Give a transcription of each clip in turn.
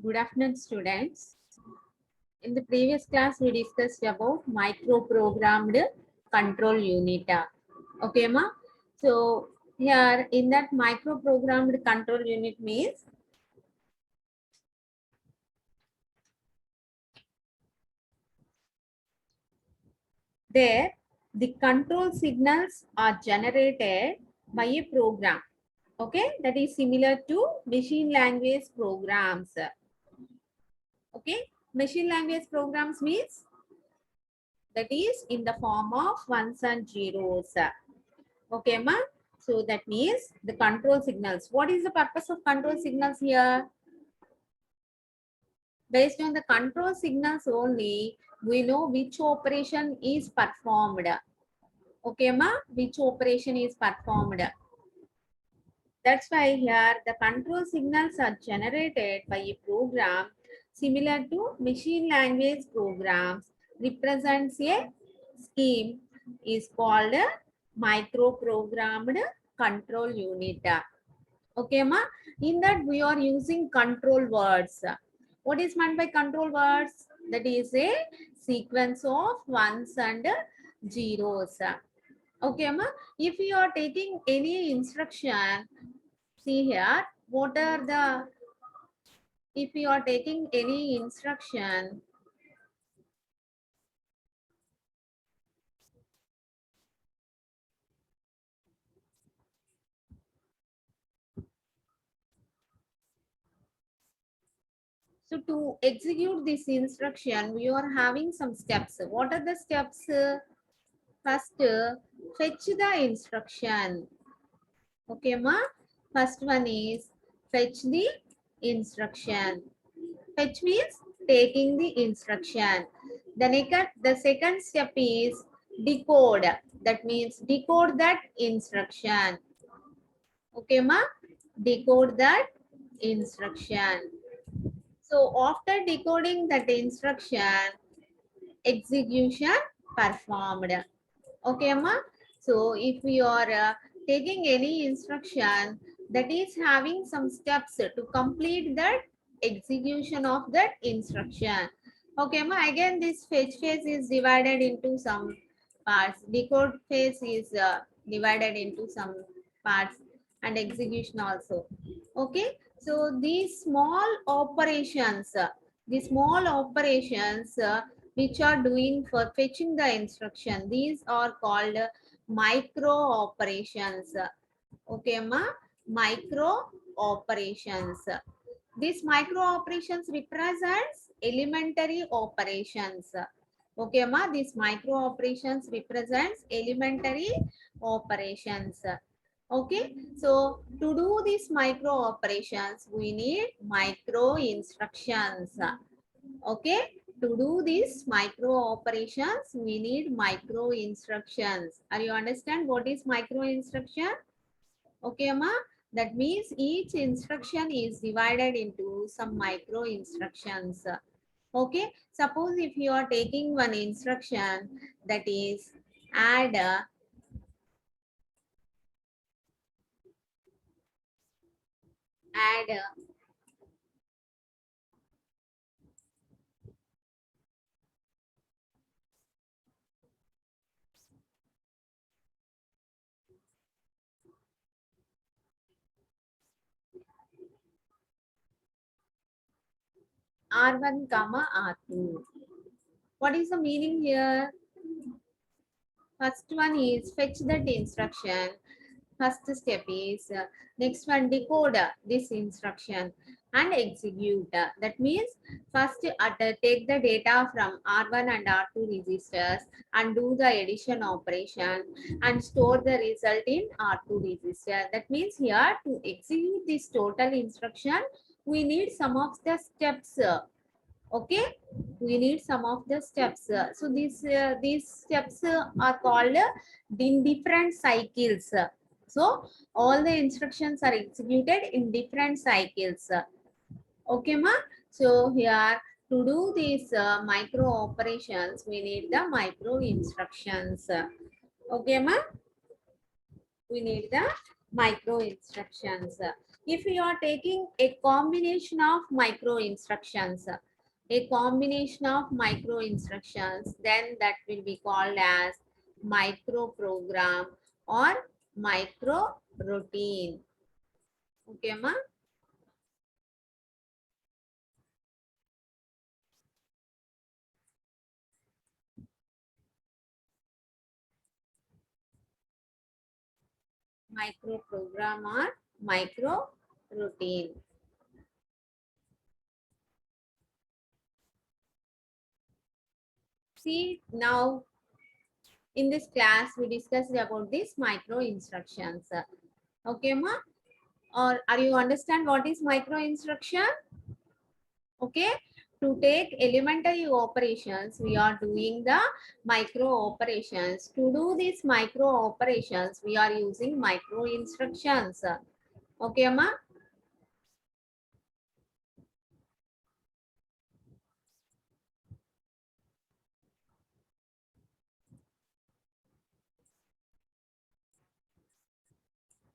Good afternoon, students. In the previous class, we discussed about microprogrammed control unit. Okay, ma? So, here in that microprogrammed control unit means there the control signals are generated by a program. Okay, that is similar to machine language programs. Okay, machine language programs means that is in the form of ones and zeros. Okay, ma? So that means the control signals. What is the purpose of control signals here? Based on the control signals only, we know which operation is performed. Okay, ma? Which operation is performed. That's why here the control signals are generated by a program similar to machine language programs, represents a scheme, is called a microprogrammed control unit. Okay, ma? In that we are using control words. What is meant by control words? That is a sequence of ones and zeros. Okay, ma? If you are taking any instruction, see here, what are the, if you are taking any instruction, so to execute this instruction, we are having some steps. What are the steps? First, fetch the instruction. Okay, ma? First one is fetch the instruction. Fetch means taking the instruction. The second step is decode. That means decode that instruction. Okay, ma? Decode that instruction. So after decoding that instruction, execution performed. Okay, ma? So if we are taking any instruction that is having some steps to complete that execution of that instruction. Okay, ma? Again, this fetch phase is divided into some parts. Decode phase is divided into some parts and execution also. Okay, so these small operations, which are doing for fetching the instruction, these are called micro operations. Okay, ma? Micro operations. These micro operations represents elementary operations. Okay, ma? These micro operations represents elementary operations. Okay, so to do these micro operations, we need micro instructions. Okay, to do these micro operations, we need micro instructions. Are you understand what is micro instruction? Okay, ma? That means each instruction is divided into some micro instructions. Okay, suppose if you are taking one instruction that is add R1 comma R2. What is the meaning here? First one is fetch that instruction. First step is next one decode this instruction and execute. That means first take the data from R1 and R2 registers and do the addition operation and store the result in R2 register. That means here to execute this total instruction, we need some of the steps. Okay, we need some of the steps. So these steps are called in different cycles. So all the instructions are executed in different cycles. Okay, ma? So here to do these micro operations, we need the micro instructions. Okay, ma? We need the micro instructions. If you are taking a combination of micro instructions, then that will be called as micro program or micro routine. Okay, ma? Micro program or micro routine. See, now in this class we discussed about these micro instructions. Okay, ma? Or are you understand what is micro instruction? Okay, to take elementary operations, we are doing the micro operations. To do these micro operations, we are using micro instructions. Okay, Amma?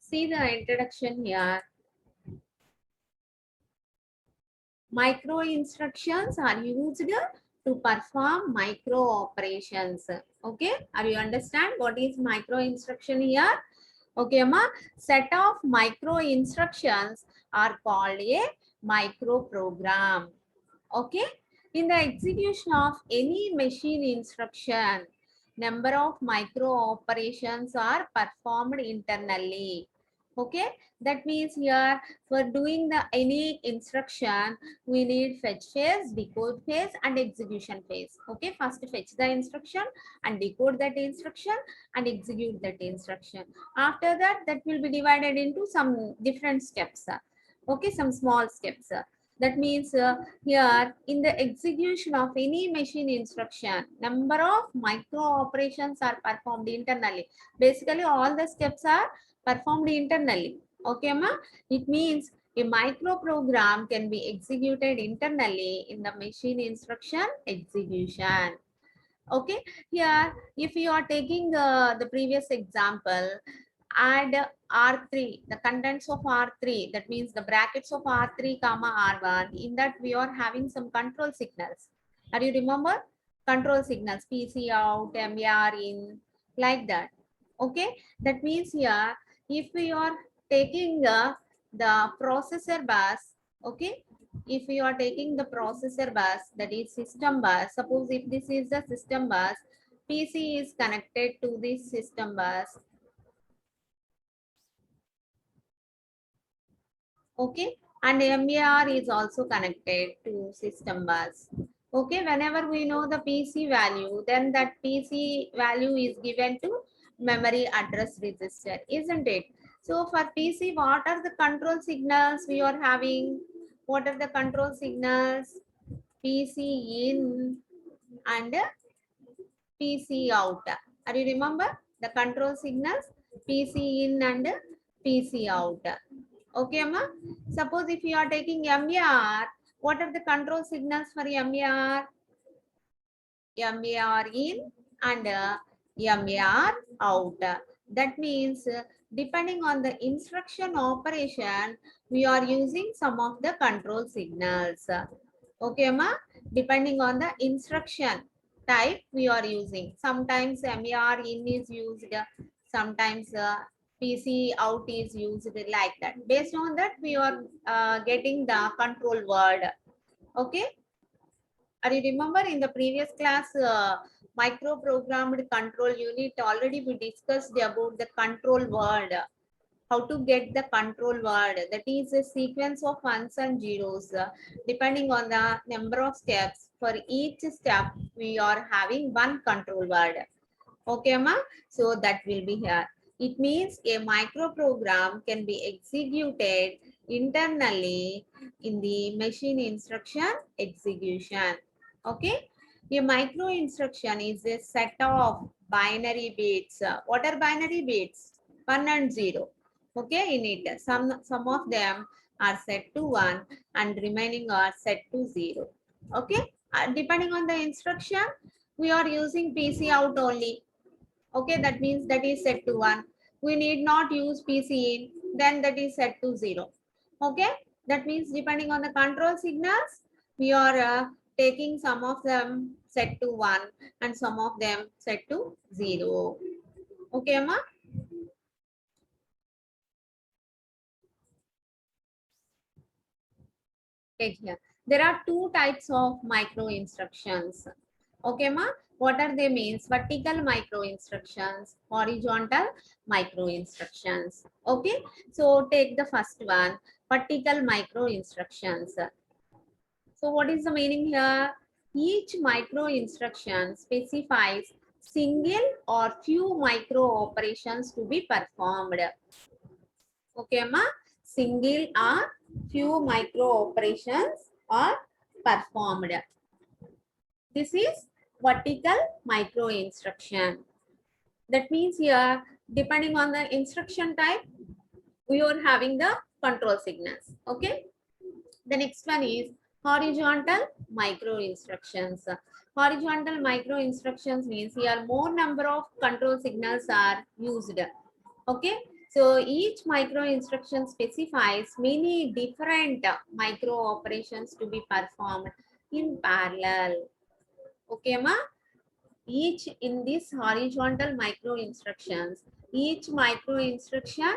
See the introduction here. Micro instructions are used to perform micro operations. Okay, are you understand what is micro instruction here? Okay, Amma. Set of micro instructions are called a micro program. Okay, in the execution of any machine instruction, number of micro operations are performed internally. Okay, that means here for doing the any instruction, we need fetch phase, decode phase, and execution phase. Okay, first fetch the instruction and decode that instruction and execute that instruction. After that, that will be divided into some different steps. Okay, some small steps. That means here in the execution of any machine instruction, number of micro operations are performed internally. Basically, all the steps are performed internally. Okay, ma? It means a micro program can be executed internally in the machine instruction execution. Okay, here if you are taking the previous example, add R3, the contents of R3, that means the brackets of R3 comma R1, in that we are having some control signals. Are you remember? Control signals, PC out, MAR in, like that. Okay, that means here, if we are taking the processor bus, okay, if you are taking the processor bus, that is system bus, suppose if this is the system bus, PC is connected to this system bus. Okay, and MAR is also connected to system bus. Okay, whenever we know the PC value, then that PC value is given to memory address register, isn't it? So for PC, what are the control signals we are having? What are the control signals? PC in and PC out. Are you remember the control signals? PC in and PC out. Okay, Amma. Suppose if you are taking MAR, what are the control signals for MAR? MAR in and MAR out. That means depending on the instruction operation, we are using some of the control signals. Okay, ma? Depending on the instruction type we are using. Sometimes MAR in is used, sometimes PC out is used, like that. Based on that, we are getting the control word. Okay. Are you remember in the previous class, micro programmed control unit, already we discussed about the control word, how to get the control word. That is a sequence of ones and zeros. Depending on the number of steps, for each step, we are having one control word. Okay, ma? So that will be here. It means a micro program can be executed internally in the machine instruction execution. Okay. A micro instruction is a set of binary bits. What are binary bits? 1 and 0. Okay, in it. Some of them are set to 1 and remaining are set to 0. Okay. Depending on the instruction, we are using PC out only. Okay, that means that is set to 1. We need not use PC in, then that is set to 0. Okay, that means depending on the control signals, we are taking some of them set to 1 and some of them set to 0. Okay, Amma? Take here. There are two types of micro instructions. Okay, ma? What are they means? Vertical micro instructions, horizontal micro instructions. Okay, so take the first one, vertical micro instructions. So what is the meaning here? Each micro instruction specifies single or few micro operations to be performed. Okay, ma? Single or few micro operations are performed. This is vertical micro instruction. That means here, depending on the instruction type, we are having the control signals. Okay. The next one is horizontal micro instructions. Horizontal micro instructions means here more number of control signals are used. Okay, so each micro instruction specifies many different micro operations to be performed in parallel. Okay, ma? Each in this horizontal micro instructions, each micro instruction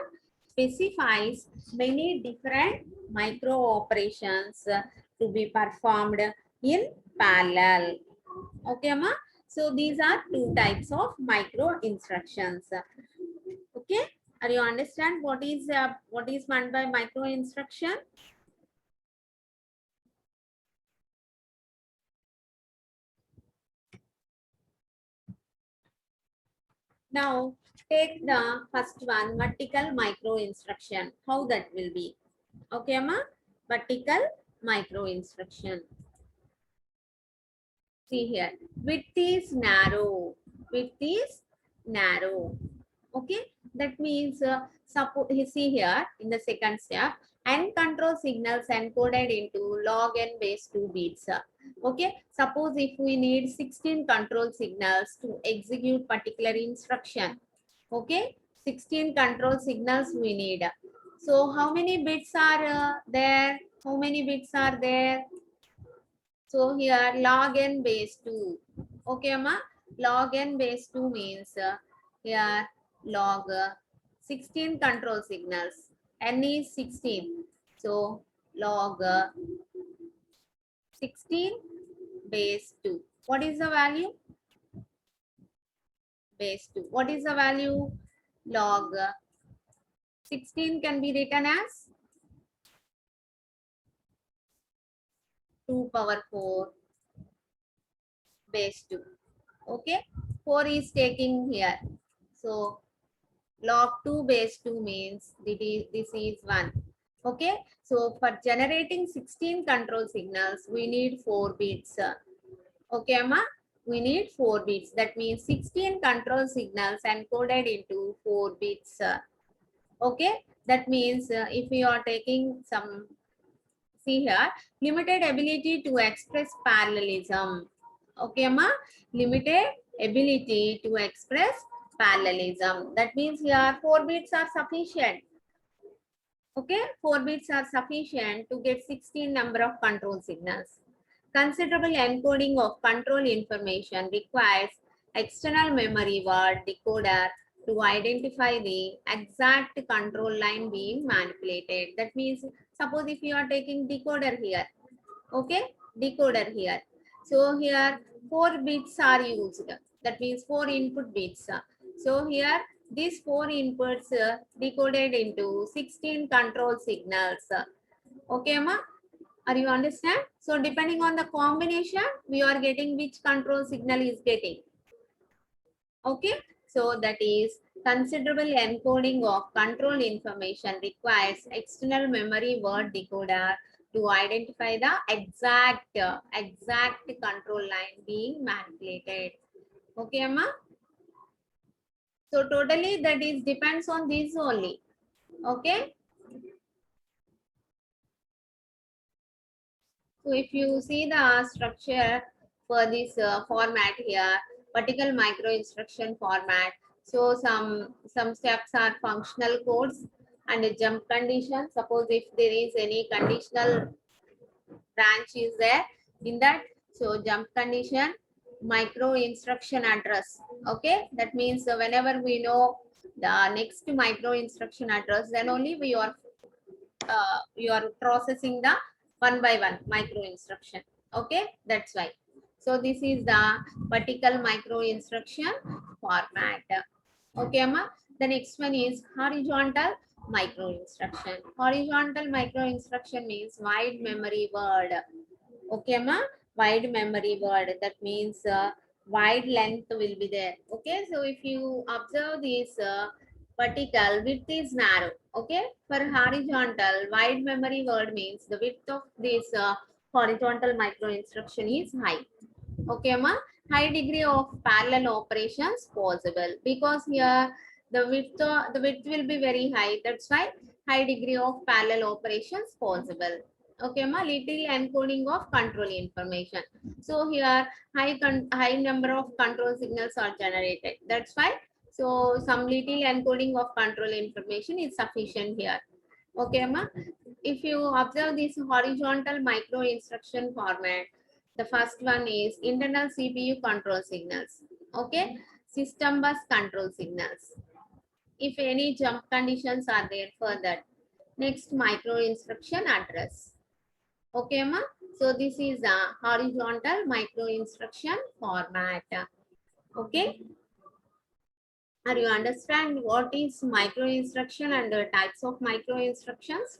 specifies many different micro operations to be performed in parallel. Okay, ma? So these are two types of micro instructions. Okay, are you understand what is meant by micro instruction? Now take the first one, vertical micro instruction. How that will be? Okay, ma? Vertical micro instruction. See here, width is narrow. Width is narrow. Okay, that means suppose you see here in the second step, and control signals encoded into log n base 2 bits. Okay, suppose if we need 16 control signals to execute particular instruction. Okay, 16 control signals we need. So how many bits are there? How many bits are there? So here log n base 2. Okay, ma? Log n base 2 means here log 16 control signals. N is 16. So log 16 base 2. What is the value? Base 2. What is the value? Log 16 can be written as 2 power 4 base 2. Okay, 4 is taking here. So log 2 base 2 means this is 1. Okay, so for generating 16 control signals, we need 4 bits. Okay, ma? We need 4 bits. That means 16 control signals encoded into 4 bits. Okay, that means if we are taking some, see here, limited ability to express parallelism. Okay, ma? Limited ability to express parallelism. That means here 4 bits are sufficient. Okay, 4 bits are sufficient to get 16 number of control signals. Considerable encoding of control information requires external memory word decoder to identify the exact control line being manipulated. That means, suppose if you are taking decoder here, okay, decoder here. So here 4 bits are used. That means 4 input bits. So here these 4 inputs decoded into 16 control signals. Okay, ma? Are you understand? So depending on the combination, we are getting which control signal is getting. Okay, so that is considerable encoding of control information requires external memory word decoder to identify the exact control line being manipulated. Okay, Amma? So totally that is depends on this only. Okay. So if you see the structure for this format here, vertical micro instruction format. So some steps are functional codes. And a jump condition, suppose if there is any conditional branch is there in that, so jump condition, micro instruction address. Okay, that means whenever we know the next micro instruction address, then only you are processing the one by one micro instruction. Okay, that's why. So this is the vertical micro instruction format. Okay, Amma. The next one is horizontal micro instruction. Horizontal micro instruction means wide memory word. Okay, Amma. Wide memory word. That means wide length will be there. Okay, so if you observe this vertical, width is narrow. Okay, for horizontal, wide memory word means the width of this horizontal micro instruction is high. Okay, Amma. High degree of parallel operations possible because here the width will be very high. That's why high degree of parallel operations possible. Okay, Amma. Little encoding of control information. So here high number of control signals are generated. That's why. So some little encoding of control information is sufficient here. Okay, Amma. If you observe this horizontal micro instruction format, the first one is internal CPU control signals. Okay, system bus control signals. If any jump conditions are there for that. Next, micro instruction address. Okay, ma. So this is a horizontal micro instruction format. Okay. Are you understand what is micro instruction and the types of micro instructions?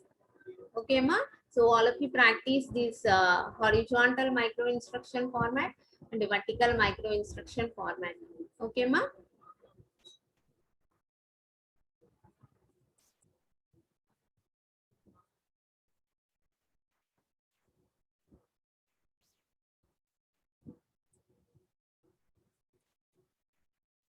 Okay, ma. So all of you practice this horizontal micro instruction format and the vertical micro instruction format. Okay, ma.